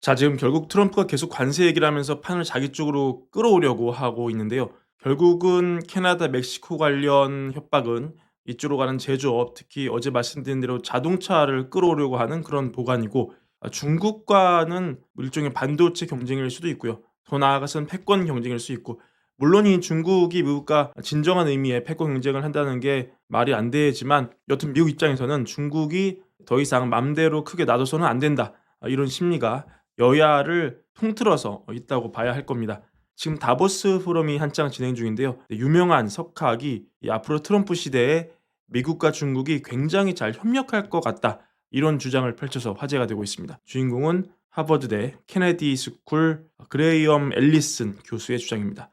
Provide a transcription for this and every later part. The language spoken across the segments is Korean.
자, 지금 결국 트럼프가 계속 관세 얘기를 하면서 판을 자기 쪽으로 끌어오려고 하고 있는데요. 결국은 캐나다, 멕시코 관련 협박은 이쪽으로 가는 제조업, 특히 어제 말씀드린 대로 자동차를 끌어오려고 하는 그런 보관이고, 중국과는 일종의 반도체 경쟁일 수도 있고요. 더 나아가서는 패권 경쟁일 수 있고, 물론 이 중국이 미국과 진정한 의미의 패권 경쟁을 한다는 게 말이 안 되지만, 여튼 미국 입장에서는 중국이 더 이상 맘대로 크게 놔둬서는 안 된다, 이런 심리가 여야를 통틀어서 있다고 봐야 할 겁니다. 지금 다보스 포럼이 한창 진행 중인데요. 유명한 석학이 이 앞으로 트럼프 시대에 미국과 중국이 굉장히 잘 협력할 것 같다, 이런 주장을 펼쳐서 화제가 되고 있습니다. 주인공은 하버드대 케네디 스쿨 그레이엄 앨리슨 교수의 주장입니다.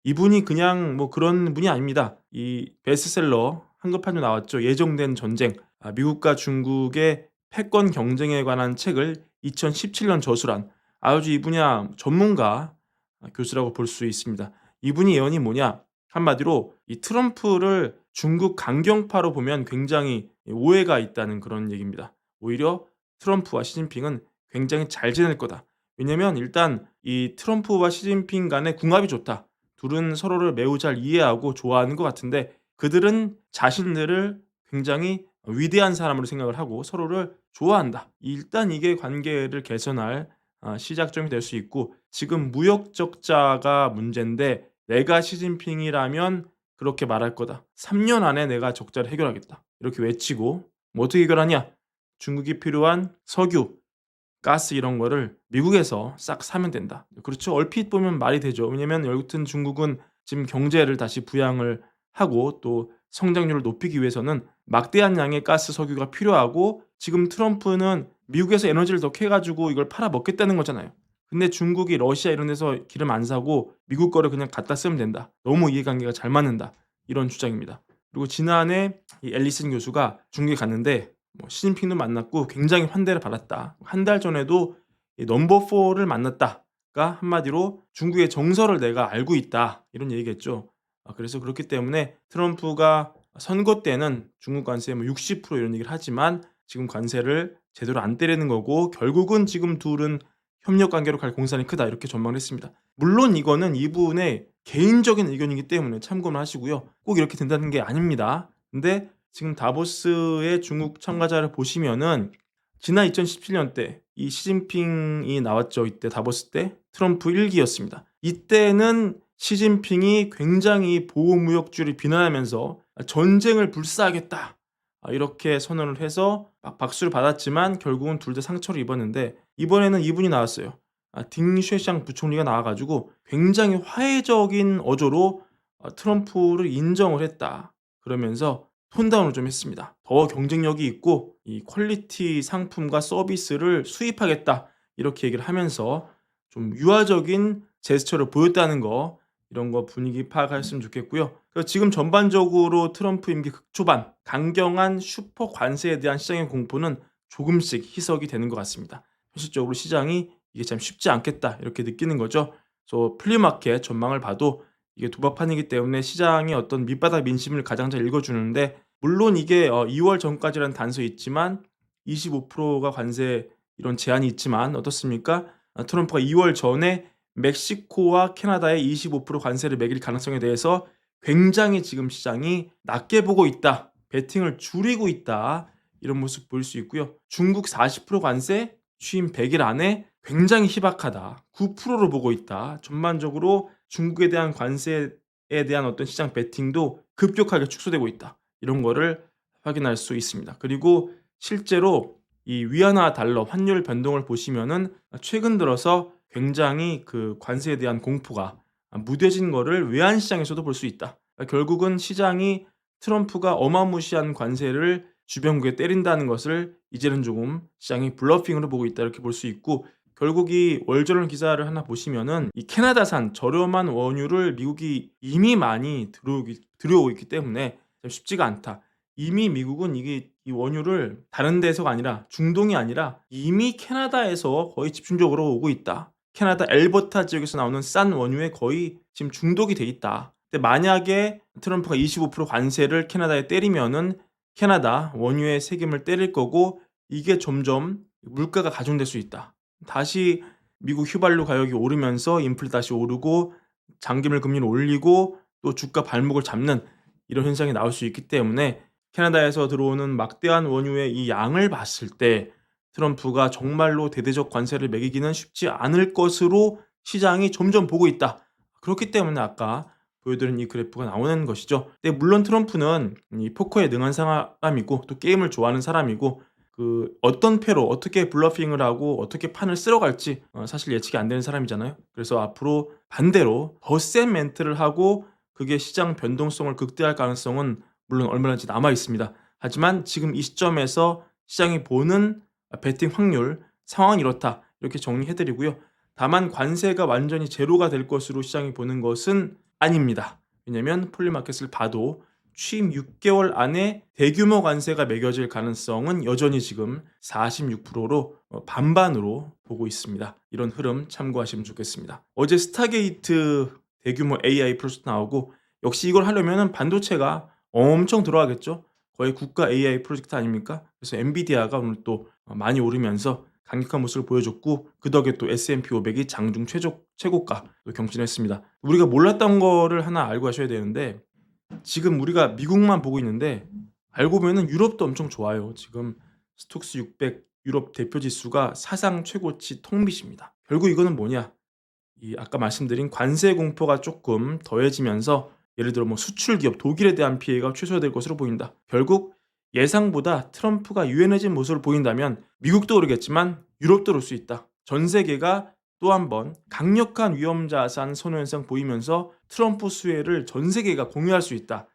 이분이 그냥 뭐 그런 분이 아닙니다. 이 베스트셀러 한글판도 나왔죠. 예정된 전쟁, 미국과 중국의 패권 경쟁에 관한 책을 2017년 저술한 아주 이 분야 전문가 교수라고 볼 수 있습니다. 이분이 예언이 뭐냐? 한마디로 이 트럼프를 중국 강경파로 보면 굉장히 오해가 있다는 그런 얘기입니다. 오히려 트럼프와 시진핑은 굉장히 잘 지낼 거다. 왜냐면 일단 이 트럼프와 시진핑 간의 궁합이 좋다. 둘은 서로를 매우 잘 이해하고 좋아하는 것 같은데, 그들은 자신들을 굉장히 위대한 사람으로 생각을 하고 서로를 좋아한다. 일단 이게 관계를 개선할 시작점이 될 수 있고, 지금 무역 적자가 문제인데 내가 시진핑이라면 그렇게 말할 거다. 3년 안에 내가 적자를 해결하겠다, 이렇게 외치고, 뭐 어떻게 해결하냐? 중국이 필요한 석유, 가스 이런 거를 미국에서 싹 사면 된다. 그렇죠. 얼핏 보면 말이 되죠. 왜냐면 여튼 중국은 지금 경제를 다시 부양을 하고 또 성장률을 높이기 위해서는 막대한 양의 가스, 석유가 필요하고, 지금 트럼프는 미국에서 에너지를 더 캐 가지고 이걸 팔아 먹겠다는 거잖아요. 근데 중국이 러시아 이런 데서 기름 안 사고 미국 거를 그냥 갖다 쓰면 된다. 너무 이해관계가 잘 맞는다, 이런 주장입니다. 그리고 지난해 이 앨리슨 교수가 중국에 갔는데 시진핑도 만났고 굉장히 환대를 받았다. 한 달 전에도 이 넘버 4를 만났다가 한마디로 중국의 정서를 내가 알고 있다, 이런 얘기겠죠. 그래서 그렇기 때문에 트럼프가 선거 때는 중국 관세 60% 이런 얘기를 하지만 지금 관세를 제대로 안 때리는 거고, 결국은 지금 둘은 협력 관계로 갈 공산이 크다, 이렇게 전망을 했습니다. 물론 이거는 이분의 개인적인 의견이기 때문에 참고는 하시고요. 꼭 이렇게 된다는 게 아닙니다. 근데 지금 다보스의 중국 참가자를 보시면은 지난 2017년 때 이 시진핑이 나왔죠. 이때 다보스 때 트럼프 1기였습니다. 이때는 시진핑이 굉장히 보호무역주의를 비난하면서 전쟁을 불사하겠다, 이렇게 선언을 해서 막 박수를 받았지만 결국은 둘 다 상처를 입었는데, 이번에는 이분이 나왔어요. 딩쉐샹 부총리가 나와 가지고 굉장히 화해적인 어조로 트럼프를 인정을 했다. 그러면서 톤다운을 좀 했습니다. 더 경쟁력이 있고 이 퀄리티 상품과 서비스를 수입하겠다, 이렇게 얘기를 하면서 좀 유화적인 제스처를 보였다는 거, 이런 거 분위기 파악하셨으면 좋겠고요. 그래서 지금 전반적으로 트럼프 임기 극초반 강경한 슈퍼 관세에 대한 시장의 공포는 조금씩 희석이 되는 것 같습니다. 현실적으로 시장이 이게 참 쉽지 않겠다, 이렇게 느끼는 거죠. 그래서 플리마켓 전망을 봐도 이게 도박판이기 때문에 시장의 어떤 밑바닥 민심을 가장 잘 읽어주는데, 물론 이게 2월 전까지라는 단서 있지만 25%가 관세 이런 제한이 있지만 어떻습니까? 트럼프가 2월 전에 멕시코와 캐나다에 25% 관세를 매길 가능성에 대해서 굉장히 지금 시장이 낮게 보고 있다, 베팅을 줄이고 있다, 이런 모습 보일 수 있고요. 중국 40% 관세 취임 100일 안에 굉장히 희박하다, 9%로 보고 있다. 전반적으로 중국에 대한 관세에 대한 어떤 시장 베팅도 급격하게 축소되고 있다, 이런 거를 확인할 수 있습니다. 그리고 실제로 이 위안화 달러 환율 변동을 보시면은 최근 들어서 굉장히 그 관세에 대한 공포가 무뎌진 거를 외환 시장에서도 볼 수 있다. 결국은 시장이 트럼프가 어마무시한 관세를 주변국에 때린다는 것을 이제는 조금 시장이 블러핑으로 보고 있다, 이렇게 볼 수 있고, 결국 이 월저널 기사를 하나 보시면은 이 캐나다산 저렴한 원유를 미국이 이미 많이 들여오고 있기 때문에 참 쉽지가 않다. 이미 미국은 이게 이 원유를 다른 데서가 아니라 중동이 아니라 이미 캐나다에서 거의 집중적으로 오고 있다. 캐나다 엘버타 지역에서 나오는 싼 원유에 거의 지금 중독이 돼 있다. 근데 만약에 트럼프가 25% 관세를 캐나다에 때리면은 캐나다 원유의 세금을 때릴 거고, 이게 점점 물가가 가중될 수 있다. 다시 미국 휘발유 가격이 오르면서 인플레 다시 오르고 장기물 금리를 올리고 또 주가 발목을 잡는 이런 현상이 나올 수 있기 때문에 캐나다에서 들어오는 막대한 원유의 이 양을 봤을 때 트럼프가 정말로 대대적 관세를 매기기는 쉽지 않을 것으로 시장이 점점 보고 있다. 그렇기 때문에 아까 보여드린 이 그래프가 나오는 것이죠. 근데 물론 트럼프는 이 포커에 능한 사람이고 또 게임을 좋아하는 사람이고 그 어떤 패로 어떻게 블러핑을 하고 어떻게 판을 쓸어갈지 사실 예측이 안 되는 사람이잖아요. 그래서 앞으로 반대로 더 센 멘트를 하고 그게 시장 변동성을 극대화할 가능성은 물론 얼마든지 남아 있습니다. 하지만 지금 이 시점에서 시장이 보는 베팅 확률, 상황이 이렇다. 이렇게 정리해 드리고요. 다만 관세가 완전히 제로가 될 것으로 시장이 보는 것은 아닙니다. 왜냐면 폴리마켓을 봐도 취임 6개월 안에 대규모 관세가 매겨질 가능성은 여전히 지금 46%로 반반으로 보고 있습니다. 이런 흐름 참고하시면 좋겠습니다. 어제 스타게이트 대규모 AI 프로젝트 나오고 역시 이걸 하려면 반도체가 엄청 들어가겠죠. 거의 국가 AI 프로젝트 아닙니까? 그래서 엔비디아가 오늘 또 많이 오르면서 강력한 모습을 보여줬고 그 덕에 또 S&P 500이 장중 최고가 또 경신했습니다. 우리가 몰랐던 거를 하나 알고 가셔야 되는데 지금 우리가 미국만 보고 있는데 알고 보면은 유럽도 엄청 좋아요. 지금 스톡스 600 유럽 대표 지수가 사상 최고치 통빛입니다. 결국 이거는 뭐냐? 이 아까 말씀드린 관세 공포가 조금 더해지면서 예를 들어 뭐 수출 기업 독일에 대한 피해가 최소화될 것으로 보인다. 결국 예상보다 트럼프가 유연해진 모습을 보인다면 미국도 오르겠지만 유럽도 오를 수 있다. 전 세계가 또 한 번 강력한 위험자산 선호 현상 보이면서 트럼프 수혜를 전 세계가 공유할 수 있다.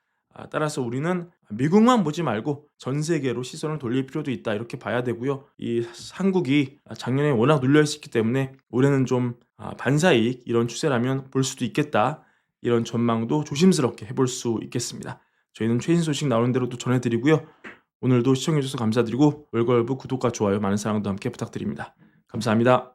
따라서 우리는 미국만 보지 말고 전 세계로 시선을 돌릴 필요도 있다. 이렇게 봐야 되고요. 이 한국이 작년에 워낙 눌려 있었기 때문에 올해는 좀 반사이익 이런 추세라면 볼 수도 있겠다. 이런 전망도 조심스럽게 해볼 수 있겠습니다. 저희는 최신 소식 나오는 대로 또 전해드리고요. 오늘도 시청해주셔서 감사드리고 월걸부 구독과 좋아요 많은 사랑도 함께 부탁드립니다. 감사합니다.